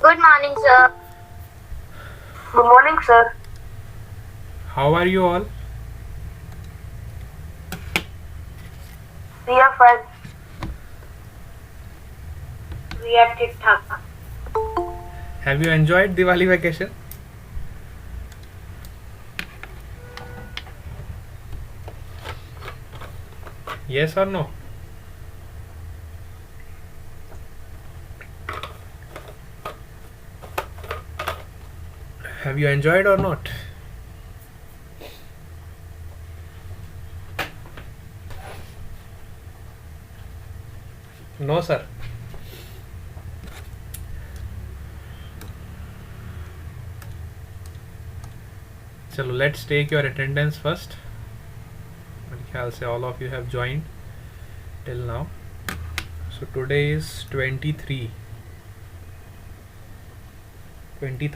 Good morning, sir. Good morning, sir. How are you all? We are fine. We are ठीक-ठाक. Have you enjoyed Diwali vacation? Yes or no? Have you enjoyed or not? No, sir. चलो let's take your attendance first. मेरे ख्याल से all of you have joined till now. So today is 23rd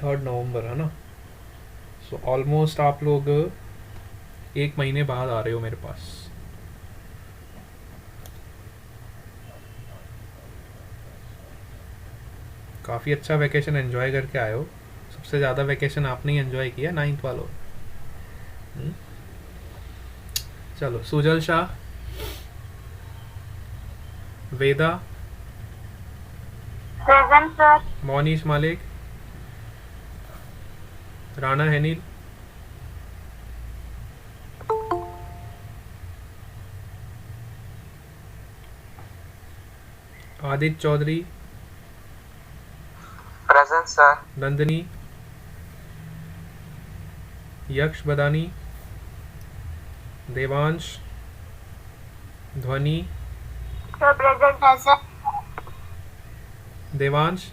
नवंबर है ना. So almost आप लोग एक महीने बाद आ रहे हो मेरे पास. काफ़ी अच्छा वैकेशन एंजॉय करके आए हो. सबसे ज़्यादा वैकेशन आपने ही एंजॉय किया 9th वालों. चलो सुजल शाह, वेदा, Present, sir. मोनीश मालिक, राणा हैनिल, आदित्य चौधरी, Present, sir. नंदनी, यक्ष बदानी, देवांश, ध्वनि, Sir, present. देवांश,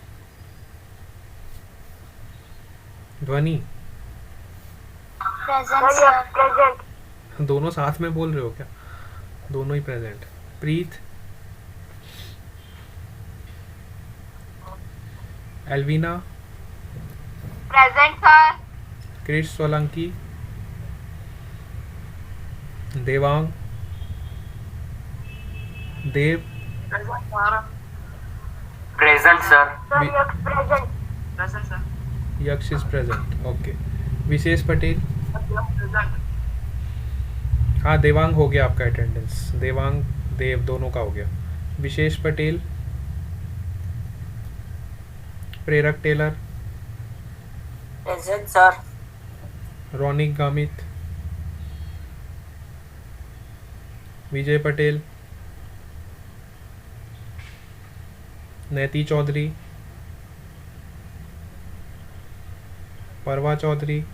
ध्वनि. Present, sir. Present. दोनों साथ में बोल रहे हो क्या? दोनों ही present. Preet, Elvina, Present, sir. Krish Solanki, Devang, Dev, Present, sir. Sir, We- yes, present. Present, sir. Yaksh is present. Okay. Vishesh Patel. हाँ देवांग हो गया आपका अटेंडेंस. देवांग देव दोनों का हो गया. Vishesh Patel, Prerak Tailor, Present, sir. Raunik Gamit, Vijay Patel, Naiti Chaudhary, Parva Chaudhary,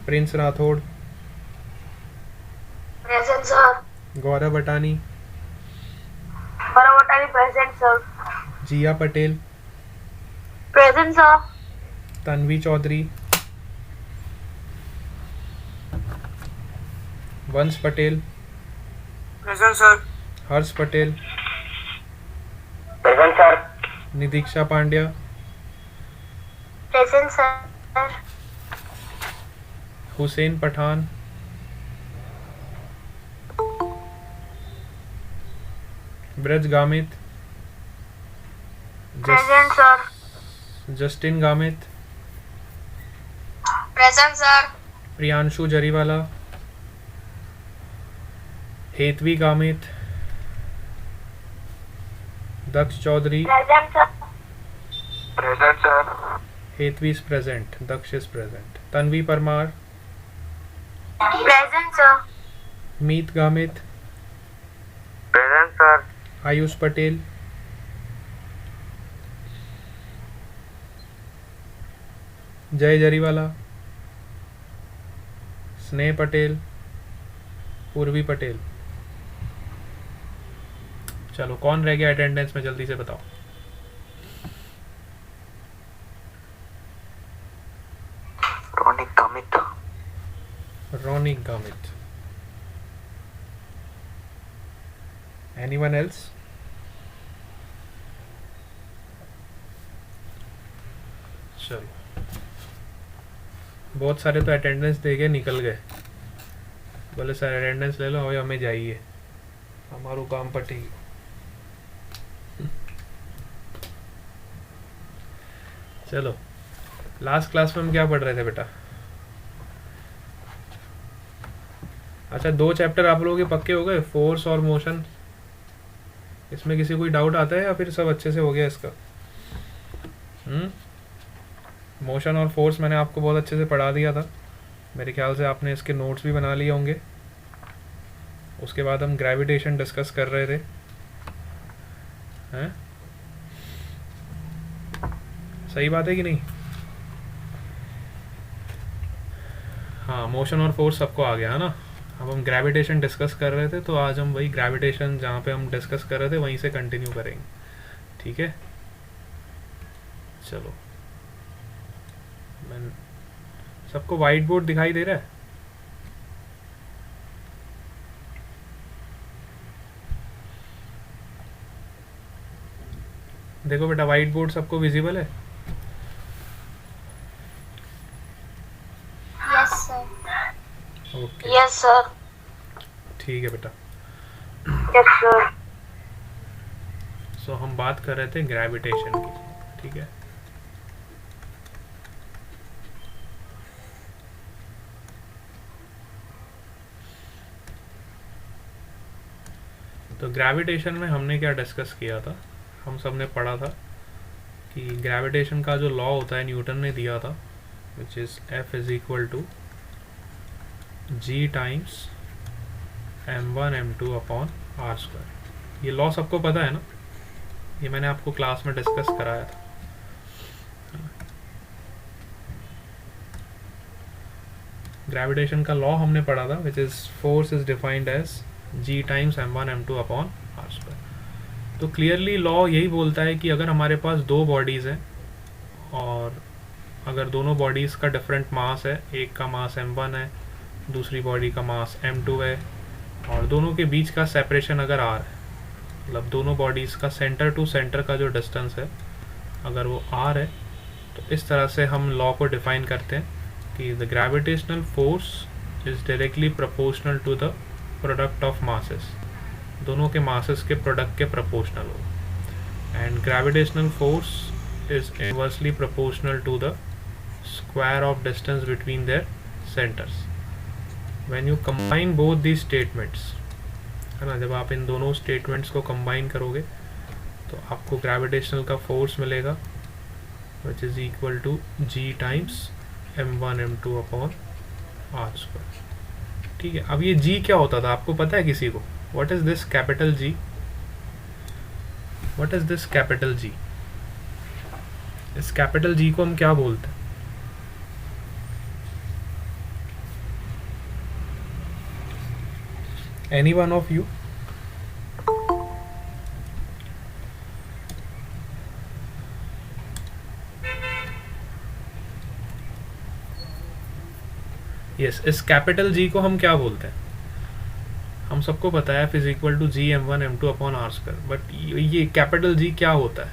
Prince Rathod, Present, sir. Gaurav Atani, Paravotani, present, sir. Jiya Patel, Present, sir. Tanvi Chaudhary, Vansh Patel, Present, sir. Harsh Patel, Present, sir. Nidiksha Pandya, Present, sir. Hussain Pathan, Braj Gamit, Present, sir. Justin Gamit, Present, sir. Priyanshu Jariwala, Hetvi Gamit, Daksh Chaudhary. Present, sir. Present, sir. Hetvi is present, Daksh is present. Tanvi Parmar, Present, sir. Meet Gamit, Present, sir. Ayush Patel, जय जरीवाला, स्नेह पटेल, पूर्वी पटेल. चलो कौन रह गया attendance में जल्दी से बताओ. Ronic Gamit. Raunik Gamit. Anyone else? चलो बहुत सारे तो अटेंडेंस दे के निकल गए. बोले सर अटेंडेंस ले लो अभी हमें जाइए, हमारो काम पटेगी. चलो, लास्ट क्लास में हम क्या पढ़ रहे थे बेटा? अच्छा, 2 चैप्टर आप लोगों के पक्के हो गए, फोर्स और मोशन। इसमें किसी कोई डाउट आता है या फिर सब अच्छे से हो गया इसका? मोशन और फोर्स मैंने आपको बहुत अच्छे से पढ़ा दिया था, मेरे ख्याल से आपने इसके नोट्स भी बना लिए होंगे। उसके बाद हम ग्रेविटेशन डिस्कस कर रहे थे, हैं? सही बात है कि नहीं? हाँ, मोशन और फोर्स सबको आ गया है ना। अब हम ग्रेविटेशन डिस्कस कर रहे थे, तो आज हम वही ग्रेविटेशन जहाँ पे हम डिस्कस कर रहे थे वहीं से कंटिन्यू करेंगे, ठीक है? चलो, मैं सबको वाइट बोर्ड दिखाई दे रहा है? देखो बेटा, वाइट बोर्ड सबको विजिबल है? Yes sir. Okay, yes sir. ठीक है बेटा। Yes sir. सो हम बात कर रहे थे ग्रेविटेशन की, ठीक है? तो ग्रेविटेशन में हमने क्या डिस्कस किया था? हम सब ने पढ़ा था कि ग्रेविटेशन का जो लॉ होता है न्यूटन ने दिया था, which is F is equal to G times m1 m2 upon r square. ये लॉ सबको पता है ना? ये मैंने आपको क्लास में डिस्कस कराया था। ग्रेविटेशन का लॉ हमने पढ़ा था, which is force is defined as G times m1 m2 upon r square. तो क्लियरली लॉ यही बोलता है कि अगर हमारे पास 2 बॉडीज़ हैं और अगर दोनों बॉडीज़ का डिफरेंट मास है, एक का मास m1 है, दूसरी बॉडी का मास m2 है, और दोनों के बीच का सेपरेशन अगर r है, मतलब दोनों बॉडीज़ का सेंटर टू सेंटर का जो डिस्टेंस है अगर वो r है, तो इस तरह से हम लॉ को डिफाइन करते हैं कि the gravitational force is directly proportional to the product of masses. दोनों के मासेस के प्रोडक्ट के प्रोपोर्शनल हो। And gravitational force is inversely proportional to the square of distance between their centres. When you combine both the statements, है ना, जब आप इन दोनों स्टेटमेंट्स को कंबाइन करोगे तो आपको ग्रेविटेशनल का फोर्स मिलेगा, which is equal to G times m1 m2 upon r square. ठीक है, अब ये G क्या होता था आपको पता है किसी को? What is this capital G? What is this capital G? इस कैपिटल G को हम क्या बोलते हैं? Any one of you? Yes, इस कैपिटल G को हम क्या बोलते हैं? हम सबको पता है F is equal to G m1 m2 upon r square, but ये कैपिटल G क्या होता है?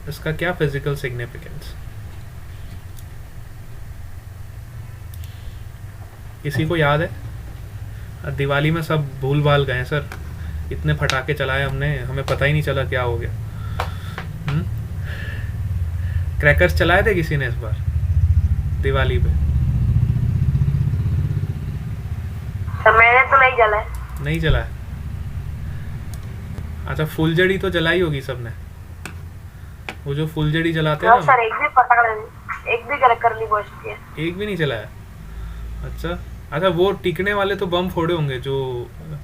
इसका क्या फिजिकल सिग्निफिकेंस? किसी को याद है? दिवाली में सब भूल भाल गए सर, इतने फटाके चलाए हमने, हमें पता ही नहीं चला क्या हो गया। क्रैकर्स चलाए थे किसी ने इस बार दिवाली पे? मैंने तो नहीं जला। नहीं चलाया? अच्छा, फुलझड़ी तो जलाई होगी सबने, वो जो फुलझड़ी जलाते हैं ना। सर एक भी पकड़ नहीं, एक भी कर ली कोशिश की, एक भी नहीं चलाया? अच्छा अच्छा, वो टिकने वाले तो बम फोड़े होंगे जो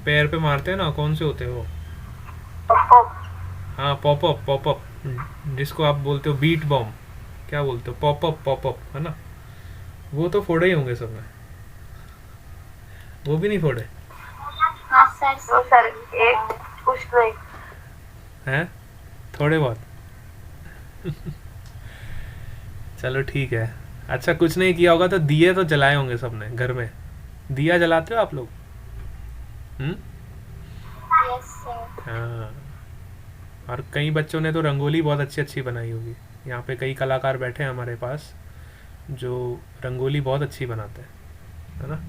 पैर पे मारते हैं ना, कौन से होते हैं वो? हाँ, पॉपअप पॉपअप, जिसको आप बोलते हो बीट बम, क्या बोलते हो? पॉपअप पॉपअप, है ना? वो तो फोड़े ही होंगे सबने, वो भी नहीं फोड़े? हाँ सर एक कुछ नहीं हैं, थोड़े बहुत। चलो ठीक है। अच्छा, कुछ नहीं किया होगा तो दिए तो जलाए होंगे सबने घर में। दिया जलाते हो आप लोग? Yes sir. हाँ, और कई बच्चों ने तो रंगोली बहुत अच्छी अच्छी बनाई होगी। यहाँ पे कई कलाकार बैठे हैं हमारे पास जो रंगोली बहुत अच्छी बनाते हैं, है ना?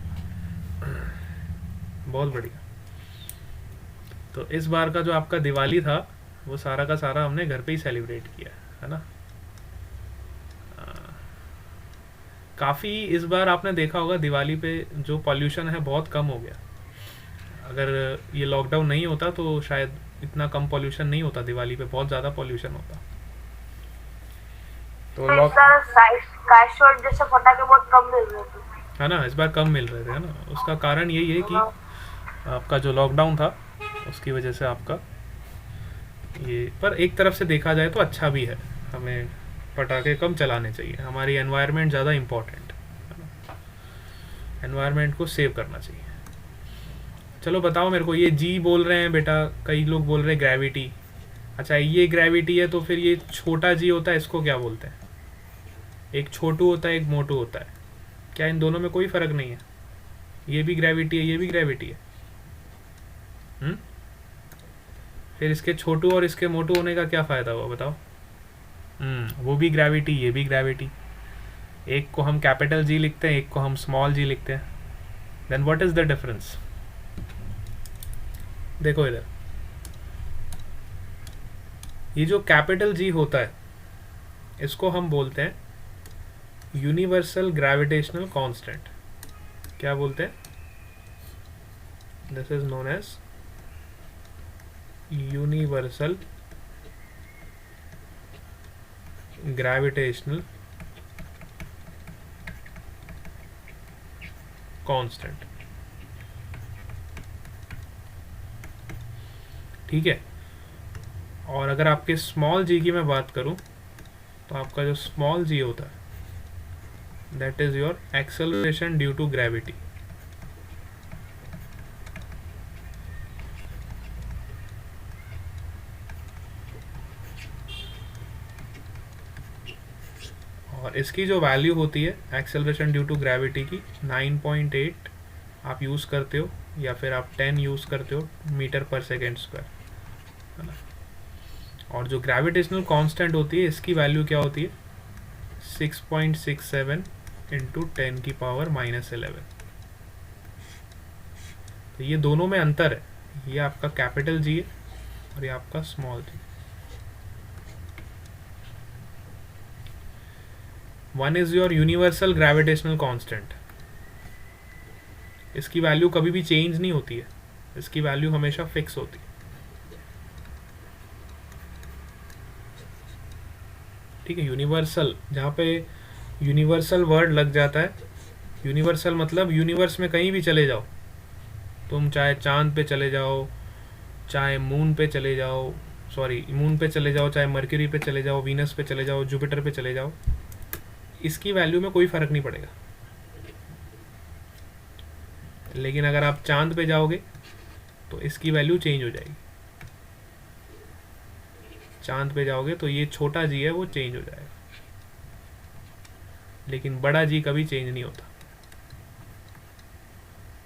बहुत बढ़िया। तो इस बार का जो आपका दिवाली था वो सारा का सारा हमने घर पे ही सेलिब्रेट किया, है ना? काफ़ी इस बार आपने देखा होगा दिवाली पे जो पॉल्यूशन है बहुत कम हो गया। अगर ये लॉकडाउन नहीं होता तो शायद इतना कम पॉल्यूशन नहीं होता, दिवाली पे बहुत ज़्यादा पॉल्यूशन होता। तो तो इस बार स्काई शॉट जैसे पटाखे बहुत कम मिल रहे थे, है ना, इस बार कम मिल रहे थे, है ना। उसका कारण यही है कि आपका जो लॉकडाउन था उसकी वजह से आपका ये, पर एक तरफ से देखा जाए तो अच्छा भी है, हमें पटाखे कम चलाने चाहिए, हमारी एनवायरनमेंट ज़्यादा इम्पोर्टेंट है, एनवायरनमेंट को सेव करना चाहिए। चलो बताओ मेरे को, ये जी बोल रहे हैं बेटा, कई लोग बोल रहे हैं ग्रेविटी। अच्छा ये ग्रेविटी है तो फिर ये छोटा जी होता है, इसको क्या बोलते हैं? एक छोटू होता है एक मोटू होता है, क्या इन दोनों में कोई फ़र्क नहीं है? ये भी ग्रेविटी है ये भी ग्रेविटी है। फिर इसके छोटू और इसके मोटू होने का क्या फ़ायदा हुआ बताओ? वो भी ग्रेविटी ये भी ग्रेविटी। एक को हम कैपिटल जी लिखते हैं एक को हम स्मॉल जी लिखते हैं, then what is the difference? देखो इधर, ये जो कैपिटल जी होता है इसको हम बोलते हैं यूनिवर्सल ग्रेविटेशनल कांस्टेंट। क्या बोलते हैं? This is known as universal gravitational constant. ठीक है। और अगर आपके स्मॉल जी की मैं बात करूं तो आपका जो स्मॉल जी होता है that is your acceleration due to gravity. और इसकी जो वैल्यू होती है एक्सेलरेशन ड्यू टू ग्रेविटी की 9.8 आप यूज़ करते हो या फिर आप 10 यूज़ करते हो मीटर पर सेकेंड स्क्वायर, है ना। और जो ग्रेविटेशनल कांस्टेंट होती है इसकी वैल्यू क्या होती है? 6.67 इंटू 10 की पावर -11। तो ये दोनों में अंतर है, ये आपका कैपिटल जी है और ये आपका small g. One is your universal gravitational constant, इसकी वैल्यू कभी भी चेंज नहीं होती है, इसकी वैल्यू हमेशा फिक्स होती है। ठीक है। यूनिवर्सल, जहाँ पे यूनिवर्सल वर्ड लग जाता है, यूनिवर्सल मतलब यूनिवर्स में कहीं भी चले जाओ तुम, चाहे चांद पे चले जाओ, चाहे मून पे चले जाओ, सॉरी मून पे चले जाओ, चाहे मर्क्यूरी पे चले जाओ, वीनस पे चले जाओ, जुपिटर पे चले जाओ, इसकी वैल्यू में कोई फ़र्क नहीं पड़ेगा। लेकिन अगर आप चांद पे जाओगे तो इसकी वैल्यू चेंज हो जाएगी। चांद पे जाओगे तो ये छोटा जी है वो चेंज हो जाएगा, लेकिन बड़ा जी कभी चेंज नहीं होता।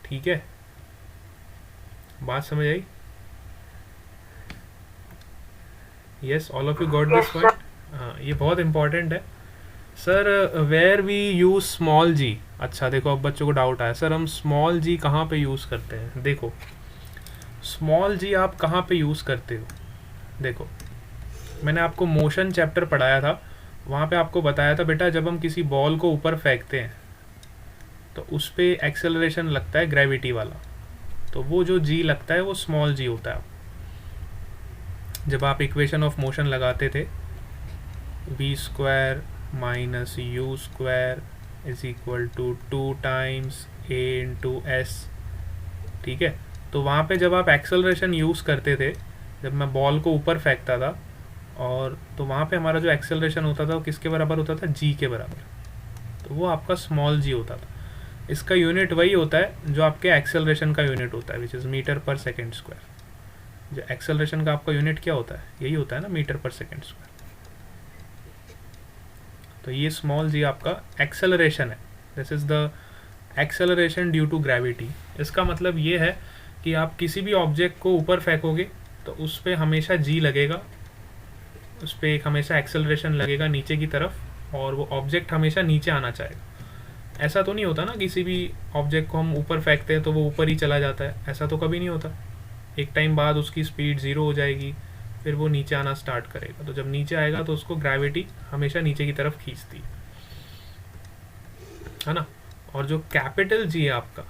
ठीक है, बात समझ आई? Yes, all of you got this point? हाँ, ये बहुत इंपॉर्टेंट है। Sir where we use small g. अच्छा देखो, अब बच्चों को डाउट आया, सर हम स्मॉल जी कहाँ पे यूज़ करते हैं? देखो स्मॉल जी आप कहाँ पे यूज़ करते हो? देखो मैंने आपको मोशन चैप्टर पढ़ाया था, वहाँ पे आपको बताया था बेटा जब हम किसी बॉल को ऊपर फेंकते हैं तो उस पर एक्सेलरेशन लगता है ग्रेविटी वाला, तो वो जो जी लगता है वो स्मॉल जी होता है। जब आप इक्वेशन ऑफ मोशन लगाते थे v² - u² is equal to 2 times a into S, ठीक है। तो वहाँ पे जब आप एक्सेलरेशन यूज़ करते थे, जब मैं बॉल को ऊपर फेंकता था, और तो वहाँ पे हमारा जो एक्सेलरेशन होता था वो किसके बराबर होता था? जी के बराबर, तो वो आपका स्मॉल जी होता था। इसका यूनिट वही होता है जो आपके एक्सेलरेशन का यूनिट होता है, विच इज़ मीटर पर सेकेंड स्क्वायर। जो एक्सेलरेशन का आपका यूनिट क्या होता है? यही होता है ना, मीटर पर सेकेंड स्क्वायर। तो ये स्मॉल जी आपका एक्सेलरेशन है, this is the acceleration due to gravity. इसका मतलब ये है कि आप किसी भी ऑब्जेक्ट को ऊपर फेंकोगे तो उस पर हमेशा जी लगेगा, उस पर एक हमेशा एक्सेलरेशन लगेगा नीचे की तरफ, और वो ऑब्जेक्ट हमेशा नीचे आना चाहेगा। ऐसा तो नहीं होता ना किसी भी ऑब्जेक्ट को हम ऊपर फेंकते हैं तो वो ऊपर ही चला जाता है, ऐसा तो कभी नहीं होता। एक टाइम बाद उसकी स्पीड 0 हो जाएगी, फिर वो नीचे आना स्टार्ट करेगा। तो जब नीचे आएगा तो उसको ग्रेविटी हमेशा नीचे की तरफ खींचती है। है ना। और जो कैपिटल जी है आपका,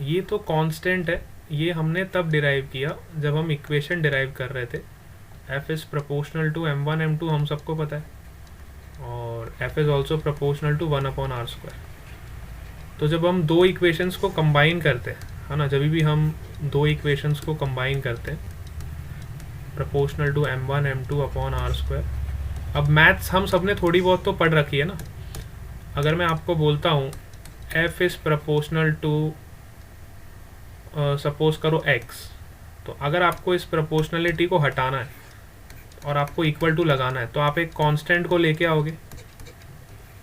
ये तो कांस्टेंट है, ये हमने तब डिराइव किया जब हम इक्वेशन डिराइव कर रहे थे। f is proportional to m1 m2 हम सबको पता है, और f is also proportional to 1/r²। तो जब हम दो इक्वेशंस को कंबाइन करते हैं, है ना, जब भी हम दो इक्वेशंस को कंबाइन करते हैं, प्रोपोर्शनल टू m1 m2/r²। अब मैथ्स हम सब ने थोड़ी बहुत तो पढ़ रखी है ना। अगर मैं आपको बोलता हूँ f is proportional to suppose करो x, तो अगर आपको इस प्रोपोर्शनलिटी को हटाना है और आपको इक्वल टू लगाना है, तो आप एक कांस्टेंट को लेके आओगे,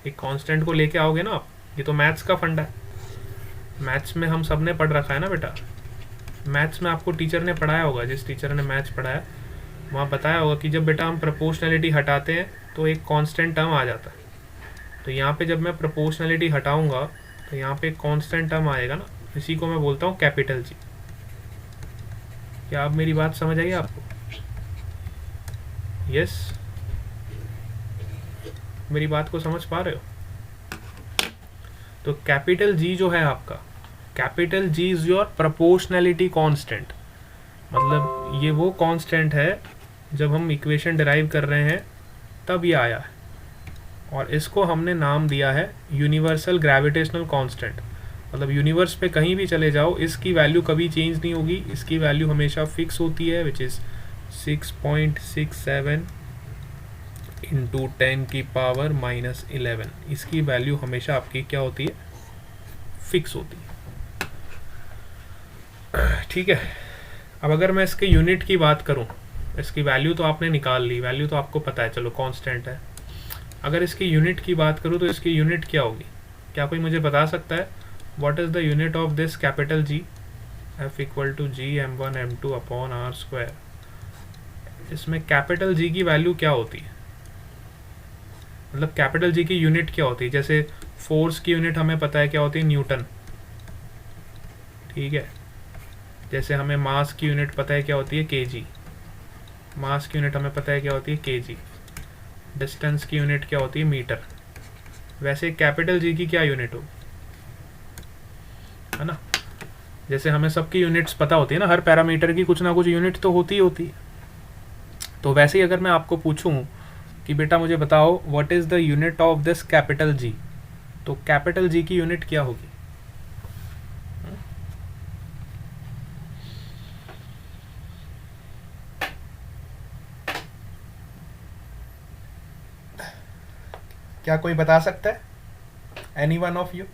एक कांस्टेंट को लेके आओगे ना आप। ये तो मैथ्स का फंडा है, मैथ्स में हम सब ने पढ़ रखा है ना बेटा। मैथ्स में आपको टीचर ने पढ़ाया होगा, जिस टीचर ने मैथ्स पढ़ाया वहाँ बताया होगा कि जब बेटा हम प्रोपोर्शनलिटी हटाते हैं तो एक कांस्टेंट टर्म आ जाता है। तो यहाँ पे जब मैं प्रोपोर्शनलिटी हटाऊंगा तो यहाँ पे एक कांस्टेंट टर्म आएगा ना, इसी को मैं बोलता हूँ कैपिटल जी। क्या आप मेरी बात समझ आई आपको? यस, मेरी बात को समझ पा रहे हो? तो कैपिटल जी जो है आपका, capital G is your proportionality constant. मतलब ये वो कांस्टेंट है जब हम इक्वेशन डिराइव कर रहे हैं तब ये आया है, और इसको हमने नाम दिया है यूनिवर्सल ग्रेविटेशनल कांस्टेंट। मतलब यूनिवर्स पे कहीं भी चले जाओ, इसकी वैल्यू कभी चेंज नहीं होगी, इसकी वैल्यू हमेशा फिक्स होती है, विच इज़ 6.67 इंटू 10⁻⁻11। इसकी वैल्यू हमेशा आपकी क्या होती है? फिक्स होती है। ठीक है। अब अगर मैं इसके यूनिट की बात करूं, इसकी वैल्यू तो आपने निकाल ली, वैल्यू तो आपको पता है, चलो कांस्टेंट है। अगर इसकी यूनिट की बात करूं तो इसकी यूनिट क्या होगी? क्या कोई मुझे बता सकता है? What is the unit of this capital G? f equal to G m1 m2/r²। इसमें कैपिटल जी की वैल्यू क्या होती है? मतलब कैपिटल जी की यूनिट क्या होती है? जैसे फोर्स की यूनिट हमें पता है क्या होती है, न्यूटन। ठीक है। जैसे हमें मास की यूनिट पता है क्या होती है, केजी। मास की यूनिट हमें पता है क्या होती है, केजी। डिस्टेंस की यूनिट क्या होती है, मीटर। वैसे कैपिटल जी की क्या यूनिट हो, है ना? जैसे हमें सबकी यूनिट्स पता होती है ना, हर पैरामीटर की कुछ ना कुछ यूनिट तो होती ही होती है। तो वैसे ही अगर मैं आपको पूछूं कि बेटा मुझे बताओ what is the unit of this capital जी, तो कैपिटल जी की यूनिट क्या होगी? क्या कोई बता सकता है? Any one of you?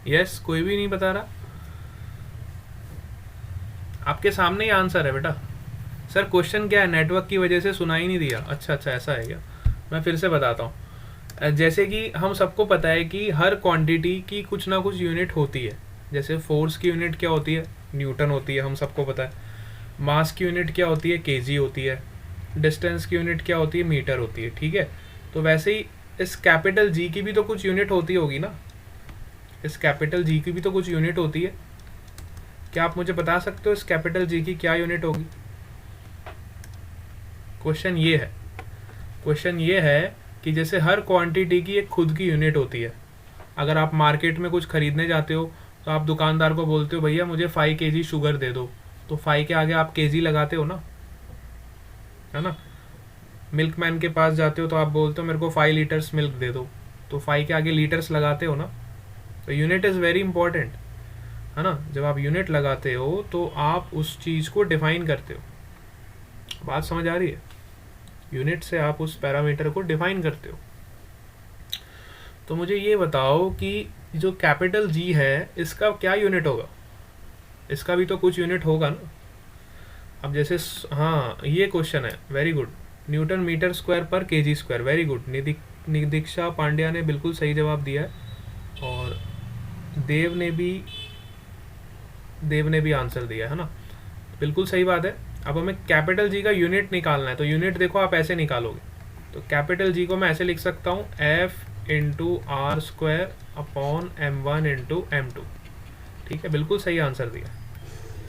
Yes, कोई भी नहीं बता रहा? आपके सामने ही आंसर है बेटा। सर क्वेश्चन क्या है? नेटवर्क की वजह से सुनाई नहीं दिया। अच्छा अच्छा, ऐसा है क्या? मैं फिर से बताता हूँ। जैसे कि हम सबको पता है कि हर क्वांटिटी की कुछ ना कुछ यूनिट होती है। जैसे फोर्स की यूनिट क्या होती है, न्यूटन होती है, हम सबको पता है। मास की यूनिट क्या होती है, केजी होती है। डिस्टेंस की यूनिट क्या होती है, मीटर होती है। ठीक है। तो वैसे ही इस कैपिटल जी की भी तो कुछ यूनिट होती होगी ना, इस कैपिटल जी की भी तो कुछ यूनिट होती है। क्या आप मुझे बता सकते हो इस कैपिटल जी की क्या यूनिट होगी? क्वेश्चन ये है कि जैसे हर क्वांटिटी की एक खुद की यूनिट होती है। अगर आप मार्केट में कुछ खरीदने जाते हो तो आप दुकानदार को बोलते हो भैया मुझे 5 kg शुगर दे दो, तो 5 के आगे आप केजी लगाते हो ना, है ना। मिल्कमैन के पास जाते हो तो आप बोलते हो मेरे को 5 लीटर्स मिल्क दे दो, तो 5 के आगे लीटर्स लगाते हो ना। तो यूनिट इज़ वेरी इंपॉर्टेंट, है ना। जब आप यूनिट लगाते हो तो आप उस चीज़ को डिफाइन करते हो। बात समझ आ रही है? यूनिट से आप उस पैरामीटर को डिफाइन करते हो। तो मुझे ये बताओ कि जो कैपिटल जी है इसका क्या यूनिट होगा? इसका भी तो कुछ यूनिट होगा ना। अब जैसे हाँ ये क्वेश्चन है, very good, newton metre square per KG square, very good. Nidiksha Pandya ने बिल्कुल सही जवाब दिया है और देव ने भी आंसर दिया है ना, बिल्कुल सही बात है। अब हमें कैपिटल जी का यूनिट निकालना है, तो यूनिट देखो आप ऐसे निकालोगे, तो कैपिटल जी को मैं ऐसे लिख सकता हूँ F into R square upon m1 into m2। ठीक है, बिल्कुल सही आंसर दिया।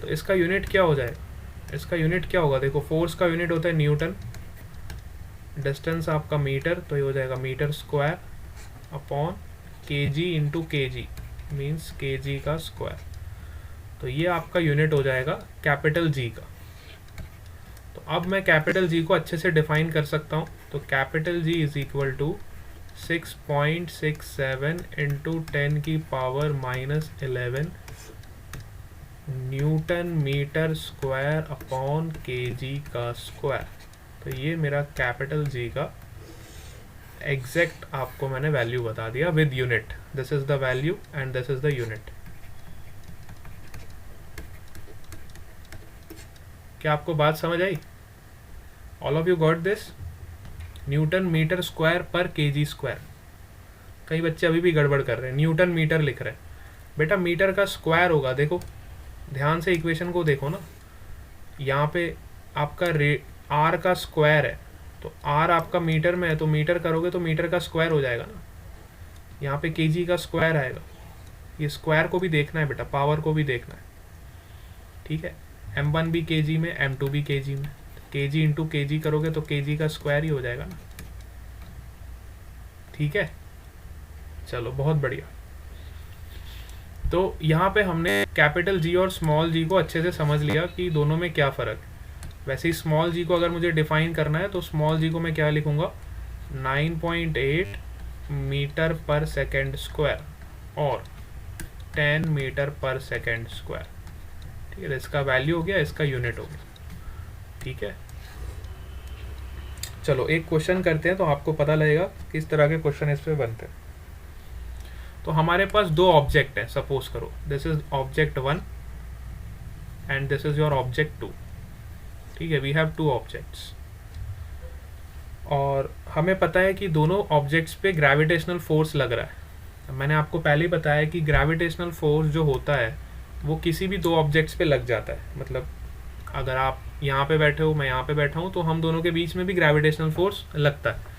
तो इसका यूनिट क्या हो जाएगा? इसका यूनिट क्या होगा? देखो फोर्स का यूनिट होता है न्यूटन, डिस्टेंस आपका मीटर, तो ये हो जाएगा metre square upon kg into kg means kg का स्क्वायर। तो ये आपका यूनिट हो जाएगा कैपिटल जी का। तो अब मैं कैपिटल जी को अच्छे से डिफाइन कर सकता हूँ। तो capital G is equal to 6.67 into 10 की power -11 newton metre square upon kg का स्क्वायर। तो ये मेरा कैपिटल जी का एग्जैक्ट आपको मैंने वैल्यू बता दिया with unit. This is the value and this is the unit. क्या आपको बात समझ आई? All of you got this? Newton metre square per KG square. कई बच्चे अभी भी गड़बड़ कर रहे हैं, न्यूटन मीटर लिख रहे हैं। बेटा मीटर का स्क्वायर होगा, देखो ध्यान से इक्वेशन को देखो ना, यहाँ पे आपका आर का स्क्वायर है, तो आर आपका मीटर में है, तो मीटर करोगे तो मीटर का स्क्वायर हो जाएगा ना। यहाँ पे केजी का स्क्वायर आएगा। ये स्क्वायर को भी देखना है बेटा, पावर को भी देखना है। ठीक है, m1 भी केजी में, m2 भी केजी में, केजी इंटू केजी करोगे तो केजी का स्क्वायर ही हो जाएगा ना। ठीक है, चलो बहुत बढ़िया। तो यहाँ पे हमने कैपिटल जी और स्मॉल जी को अच्छे से समझ लिया कि दोनों में क्या फ़र्क है। वैसे ही स्मॉल जी को अगर मुझे डिफाइन करना है तो स्मॉल जी को मैं क्या लिखूँगा? 9.8 मीटर पर सेकेंड स्क्वायर और 10 मीटर पर सेकेंड स्क्वायर। ठीक है, इसका वैल्यू हो गया, इसका यूनिट हो गया। ठीक है, चलो एक क्वेश्चन करते हैं तो आपको पता लगेगा किस तरह के क्वेश्चन इस पे बनते हैं। तो हमारे पास दो ऑब्जेक्ट है, सपोज करो this is object 1 and this is your object 2। ठीक है, वी हैव टू ऑब्जेक्ट्स और हमें पता है कि दोनों ऑब्जेक्ट्स पे ग्रेविटेशनल फोर्स लग रहा है। मैंने आपको पहले ही बताया कि ग्रेविटेशनल फोर्स जो होता है वो किसी भी दो ऑब्जेक्ट्स पे लग जाता है। मतलब अगर आप यहाँ पे बैठे हो, मैं यहाँ पे बैठा हूँ, तो हम दोनों के बीच में भी ग्रेविटेशनल फोर्स लगता है,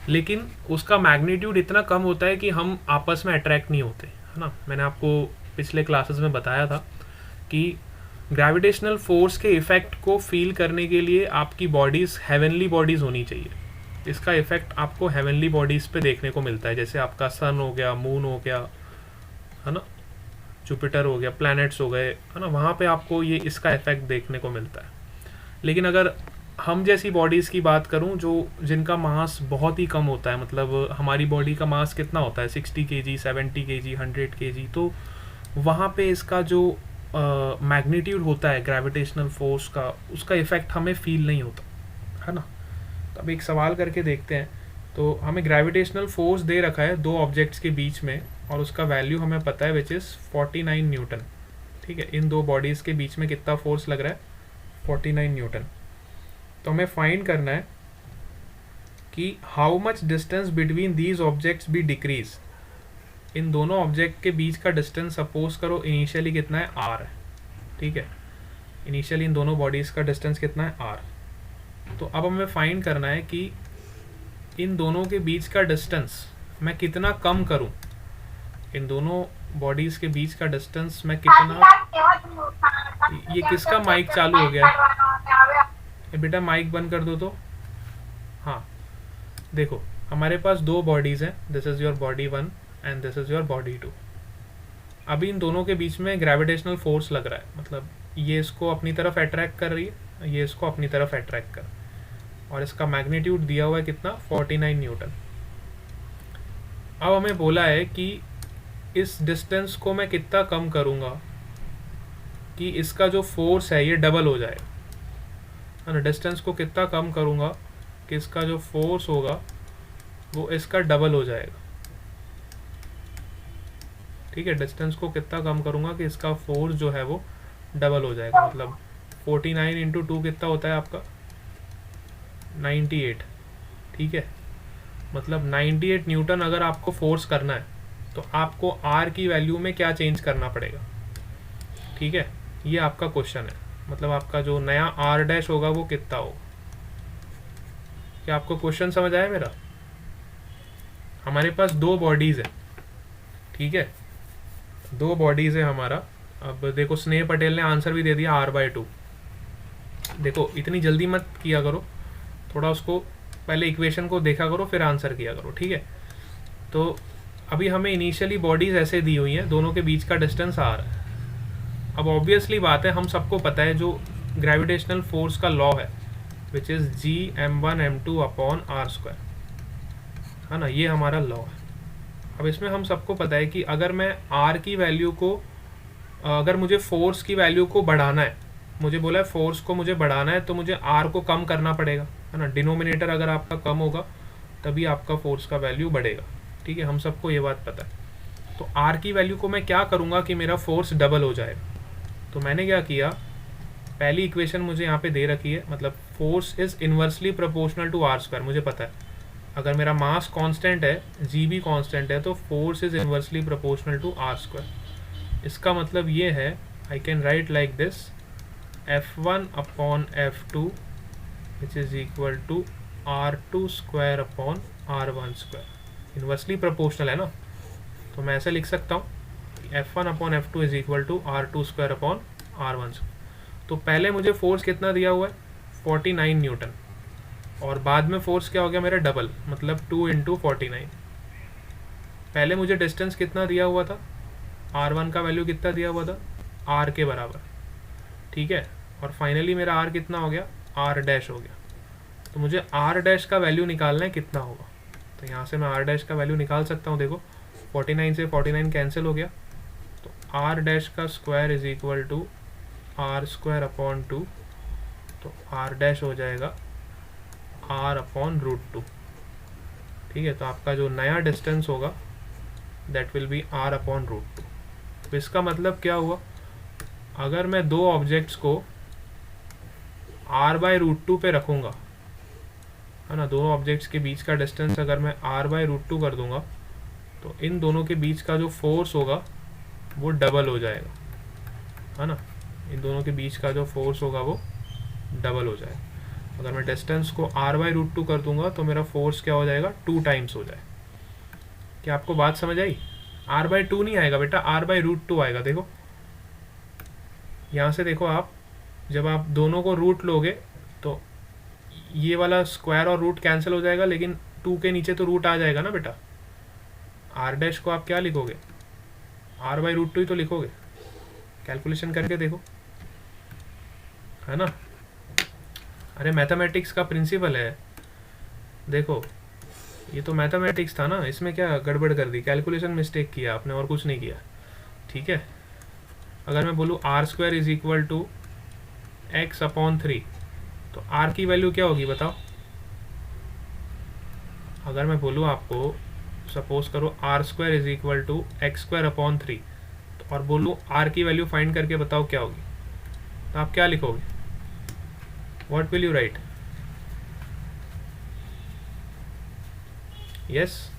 लेकिन उसका मैग्नीट्यूड इतना कम होता है कि हम आपस में अट्रैक्ट नहीं होते, है ना। मैंने आपको पिछले क्लासेस में बताया था कि ग्रेविटेशनल फोर्स के इफ़ेक्ट को फील करने के लिए आपकी बॉडीज़ हेवनली बॉडीज़ होनी चाहिए। इसका इफ़ेक्ट आपको हेवनली बॉडीज़ पे देखने को मिलता है, जैसे आपका सन हो गया, मून हो गया, है ना, जुपिटर हो गया, प्लैनेट्स हो गए, है ना, वहाँ पे आपको ये इसका इफ़ेक्ट देखने को मिलता है। लेकिन अगर हम जैसी बॉडीज़ की बात करूं जो जिनका मास बहुत ही कम होता है, मतलब हमारी बॉडी का मास कितना होता है 60 kg, 70 kg, 100 kg, तो वहाँ पे इसका जो मैग्नीट्यूड होता है ग्रेविटेशनल फोर्स का, उसका इफ़ेक्ट हमें फील नहीं होता, है ना। तो अब एक सवाल करके देखते हैं। तो हमें ग्रेविटेशनल फोर्स दे रखा है दो ऑब्जेक्ट्स के बीच में और उसका वैल्यू हमें पता है विच इज़ 49 न्यूटन। ठीक है, इन दो बॉडीज़ के बीच में कितना फोर्स लग रहा है? 49 न्यूटन। तो हमें फाइंड करना है कि how much distance between these objects be decrease. इन दोनों ऑब्जेक्ट के बीच का डिस्टेंस सपोज करो इनिशियली कितना है? r है। ठीक है, इनिशियली इन दोनों बॉडीज़ का डिस्टेंस कितना है? r। तो अब हमें फाइंड करना है कि इन दोनों के बीच का डिस्टेंस मैं कितना कम करूं। इन दोनों बॉडीज़ के बीच का डिस्टेंस मैं कितना, ये किसका माइक चालू हो गया? बेटा माइक बंद कर दो तो। हाँ देखो, हमारे पास दो बॉडीज़ हैं, this is your body 1 and this is your body 2। अभी इन दोनों के बीच में ग्रेविटेशनल फोर्स लग रहा है, मतलब ये इसको अपनी तरफ अट्रैक्ट कर रही है, ये इसको अपनी तरफ अट्रैक्ट कर, और इसका मैग्नीट्यूड दिया हुआ है कितना? 49 न्यूटन। अब हमें बोला है कि इस डिस्टेंस को मैं कितना कम करूँगा कि इसका जो फोर्स है ये डबल हो जाए। डिस्टेंस को कितना कम करूँगा कि इसका जो फोर्स होगा वो इसका डबल हो जाएगा। ठीक है, डिस्टेंस को कितना कम करूँगा कि इसका फोर्स जो है वो डबल हो जाएगा। मतलब 49 इंटू 2 कितना होता है आपका 98, ठीक है। मतलब 98 न्यूटन अगर आपको फोर्स करना है तो आपको आर की वैल्यू में क्या चेंज करना पड़ेगा, ठीक है। ये आपका क्वेश्चन है, मतलब आपका जो नया आर डैश होगा वो कितना होगा। क्या आपको क्वेश्चन समझ आया मेरा? हमारे पास दो बॉडीज़ है, ठीक है, दो बॉडीज़ है हमारा। अब देखो स्नेह पटेल ने आंसर भी दे दिया r/2। देखो इतनी जल्दी मत किया करो, थोड़ा उसको पहले इक्वेशन को देखा करो फिर आंसर किया करो, ठीक है। तो अभी हमें इनिशियली बॉडीज़ ऐसे दी हुई हैं, दोनों के बीच का डिस्टेंस r है। अब ऑब्वियसली बात है, हम सबको पता है जो ग्रेविटेशनल फोर्स का लॉ है विच इज़ Gm1m2/r², है ना, ये हमारा लॉ है। अब इसमें हम सबको पता है कि अगर मैं r की वैल्यू को, अगर मुझे फोर्स की वैल्यू को बढ़ाना है, मुझे बोला है फोर्स को मुझे बढ़ाना है, तो मुझे r को कम करना पड़ेगा, है ना। डिनोमिनेटर अगर आपका कम होगा तभी आपका फोर्स का वैल्यू बढ़ेगा, ठीक है, हम सबको ये बात पता है। तो r की वैल्यू को मैं क्या करूँगा कि मेरा फोर्स डबल हो जाएगा। तो मैंने क्या किया, पहली इक्वेशन मुझे यहाँ पे दे रखी है, मतलब force is inversely proportional to r²। मुझे पता है अगर मेरा मास कांस्टेंट है, जी भी कांस्टेंट है, तो force is inversely proportional to r²। इसका मतलब ये है, I can write like this, F1/F2 which is equal to r2² inversely proportional है ना, तो मैं ऐसे लिख सकता हूँ F1/F2 is equal to r2²/r1²। तो पहले मुझे फोर्स कितना दिया हुआ है 49 न्यूटन, और बाद में फोर्स क्या हो गया मेरा डबल, मतलब 2 × 49। पहले मुझे डिस्टेंस कितना दिया हुआ था, r1 का वैल्यू कितना दिया हुआ था, r के बराबर, ठीक है, और फाइनली मेरा r कितना हो गया, r डैश हो गया। तो मुझे r डैश का वैल्यू निकालना है कितना होगा, तो यहाँ से मैं r डैश का वैल्यू निकाल सकता हूँ। देखो 49 से 49 कैंसिल हो गया, तो r डैश का square is equal to r²/2, तो r डैश हो जाएगा r/√2, ठीक है। तो आपका जो नया डिस्टेंस होगा दैट विल बी r/√2। तो इसका मतलब क्या हुआ, अगर मैं दो ऑब्जेक्ट्स को r/√2 पे रखूँगा, है ना, दोनों ऑब्जेक्ट्स के बीच का डिस्टेंस अगर मैं r/√2 कर दूंगा, तो इन दोनों के बीच का जो फोर्स होगा वो डबल हो जाएगा, है ना, इन दोनों के बीच का जो फोर्स होगा वो डबल हो जाएगा। अगर मैं डिस्टेंस को r/√2 कर दूंगा तो मेरा फोर्स क्या हो जाएगा, 2 टाइम्स हो जाए। क्या आपको बात समझ आई? r/2 नहीं आएगा बेटा, r/√2 आएगा। देखो यहाँ से देखो, आप जब आप दोनों को रूट लोगे तो ये वाला स्क्वायर और रूट कैंसिल हो जाएगा, लेकिन 2 के नीचे तो रूट आ जाएगा ना बेटा। r डैश को आप क्या लिखोगे, r/√2 ही तो लिखोगे, कैलकुलेशन करके देखो, है ना। अरे मैथमेटिक्स का प्रिंसिपल है, देखो ये तो मैथमेटिक्स था ना, इसमें क्या गड़बड़ कर दी, कैलकुलेशन मिस्टेक किया आपने और कुछ नहीं किया, ठीक है। अगर मैं बोलूँ r² is equal to x/3, तो r की वैल्यू क्या होगी बताओ। अगर मैं बोलूँ आपको, सपोज करो r² is equal to x²/3, तो और बोलूँ r की वैल्यू फाइंड करके बताओ क्या होगी, तो आप क्या लिखोगे, what will you right? Yes,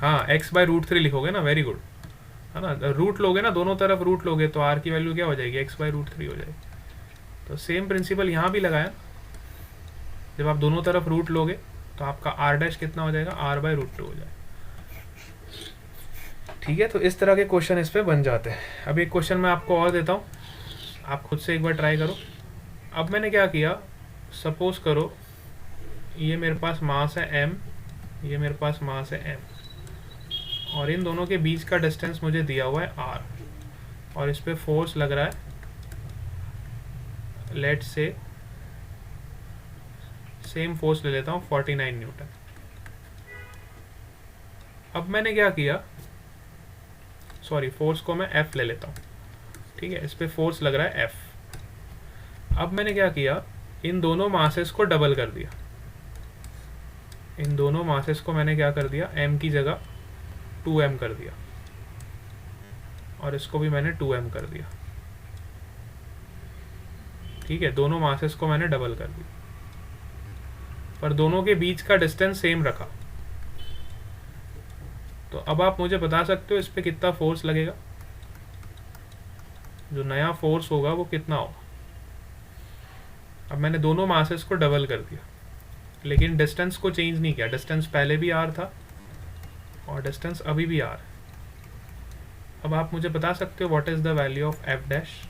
हाँ x/√3 लिखोगे ना, वेरी गुड, है ना। रूट लोगे ना, दोनों तरफ रूट लोगे तो r की वैल्यू क्या हो जाएगी, x/√3 हो जाएगी। तो सेम प्रिंसिपल यहाँ भी लगाया, जब आप दोनों तरफ रूट लोगे तो आपका r डैश कितना हो जाएगा, r/√2 हो जाएगा, ठीक है। तो इस तरह के क्वेश्चन इस पे बन जाते हैं। अब एक क्वेश्चन मैं आपको और देता हूँ, आप खुद से एक बार ट्राई करो। अब मैंने क्या किया, सपोज करो ये मेरे पास मास है m, ये मेरे पास मास है m, और इन दोनों के बीच का डिस्टेंस मुझे दिया हुआ है r, और इस पे फोर्स लग रहा है लेट्स से सेम फोर्स ले लेता हूँ 49 न्यूटन। अब मैंने क्या किया, सॉरी फोर्स को मैं F ले लेता हूँ, ठीक है, इस पे फोर्स लग रहा है F। अब मैंने क्या किया, इन दोनों मासेस को डबल कर दिया, इन दोनों मासेस को मैंने क्या कर दिया, m की जगह 2m कर दिया, और इसको भी मैंने 2m कर दिया, ठीक है, दोनों मासेस को मैंने डबल कर दिया, पर दोनों के बीच का डिस्टेंस सेम रखा। तो अब आप मुझे बता सकते हो इस पे कितना फोर्स लगेगा, जो नया फोर्स होगा वो कितना होगा। अब मैंने दोनों मासेस को डबल कर दिया, लेकिन डिस्टेंस को चेंज नहीं किया, डिस्टेंस पहले भी r था और डिस्टेंस अभी भी r। अब आप मुझे बता सकते हो what is the value of F dash.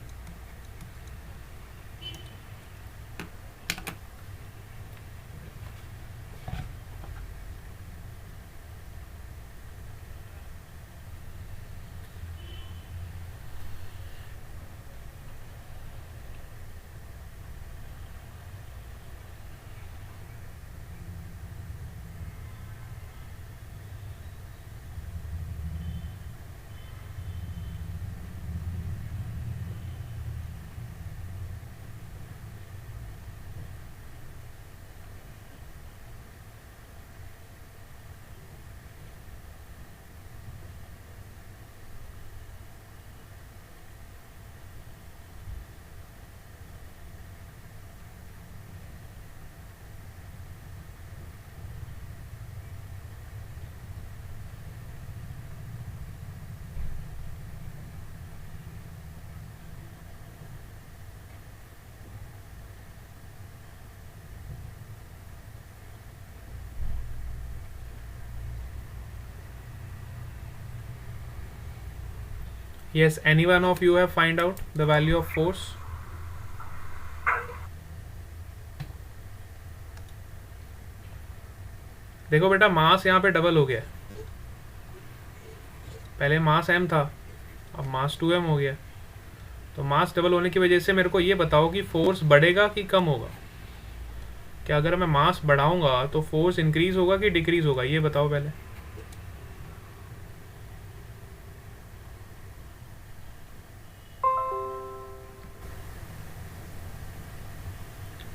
Yes, any one of you have find out the value of force? देखो बेटा, मास यहाँ पे डबल हो गया, पहले मास m था, अब मास 2m हो गया। तो मास डबल होने की वजह से मेरे को ये बताओ कि फोर्स बढ़ेगा कि कम होगा। क्या अगर मैं मास बढ़ाऊंगा तो फोर्स इंक्रीज होगा कि डिक्रीज होगा, ये बताओ पहले।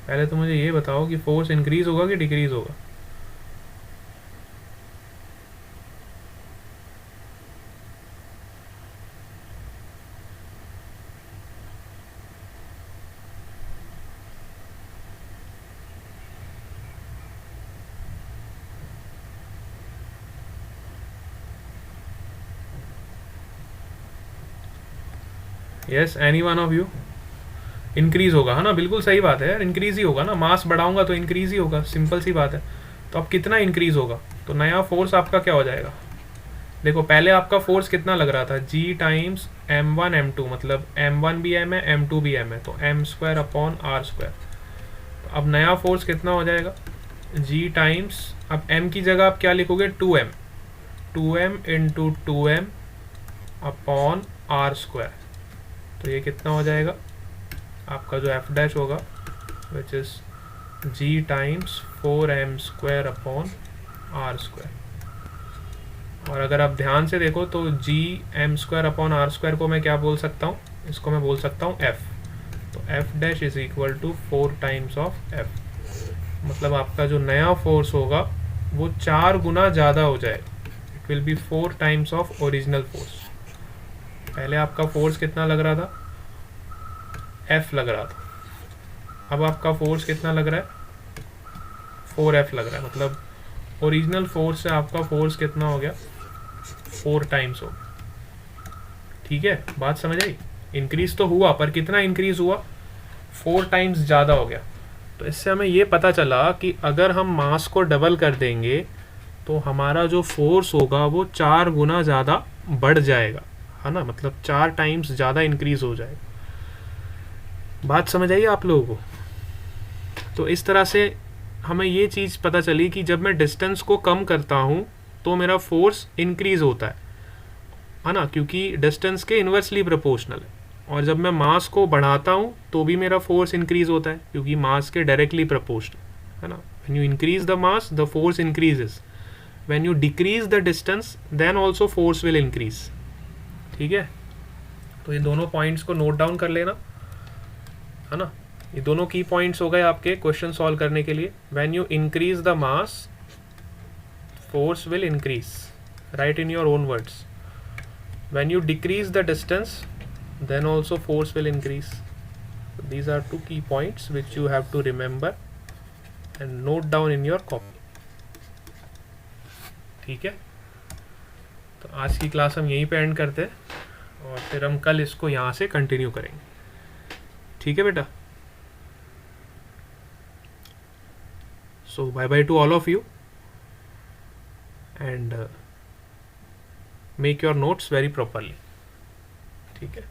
पहले तो मुझे ये बताओ कि फोर्स इंक्रीज होगा कि डिक्रीज होगा। Yes, any one of you? Increase होगा, है ना, बिल्कुल सही बात है यार, इंक्रीज ही होगा ना, मास बढ़ाऊंगा तो इंक्रीज ही होगा, सिंपल सी बात है। तो अब कितना इंक्रीज होगा, तो नया फोर्स आपका क्या हो जाएगा। देखो पहले आपका फोर्स कितना लग रहा था, G टाइम्स m1 m2, मतलब m1 भी m है m2 भी m है, तो m² अपॉन r²। तो अब नया फोर्स कितना हो जाएगा, G टाइम्स, अब m की जगह आप क्या लिखोगे, 2m into 2m upon r²। तो ये कितना हो जाएगा आपका जो F डैश होगा, which is G times 4m² upon r²। और अगर आप ध्यान से देखो तो G m² अपॉन r² को मैं क्या बोल सकता हूँ, इसको मैं बोल सकता हूँ F। तो F dash is equal to 4 times of F, मतलब आपका जो नया फोर्स होगा वो 4 गुना ज़्यादा हो जाएगा, it will be 4 times of original force. पहले आपका फोर्स कितना लग रहा था, F लग रहा था, अब आपका फोर्स कितना लग रहा है, 4F लग रहा है, मतलब ओरिजिनल फोर्स से आपका फोर्स कितना हो गया, 4 टाइम्स हो गया। ठीक है, बात समझ आई। इंक्रीज तो हुआ, पर कितना इंक्रीज हुआ, 4 टाइम्स ज़्यादा हो गया। तो इससे हमें ये पता चला कि अगर हम मास को डबल कर देंगे तो हमारा जो फोर्स होगा वो 4 गुना ज़्यादा बढ़ जाएगा, है ना, मतलब 4 टाइम्स ज़्यादा इंक्रीज हो जाएगा। बात समझ आई आप लोगों को। तो इस तरह से हमें ये चीज़ पता चली कि जब मैं डिस्टेंस को कम करता हूँ तो मेरा फोर्स इंक्रीज होता है ना, क्योंकि डिस्टेंस के इन्वर्सली प्रोपोर्शनल है। और जब मैं मास को बढ़ाता हूँ तो भी मेरा फोर्स इंक्रीज होता है, क्योंकि मास के डायरेक्टली प्रोपोर्शनल, है ना। When you increase the mass, the force increases. When you decrease the distance, then also force will increase. ठीक है, तो ये दोनों पॉइंट्स को नोट डाउन कर लेना, है ना. ये दोनों की पॉइंट्स हो गए आपके क्वेश्चन सॉल्व करने के लिए. When you increase the mass, force will increase. Write in your own words. When you decrease the distance, then also force will increase. So these are two key points which you have to remember and note down in your copy. ठीक है, तो आज की class हम यहीं पे and करते हैं और फिर हम कल इसको यहाँ से कंटिन्यू करेंगे. ठीक है बेटा. So bye bye to all of you and make your notes very properly. ठीक है.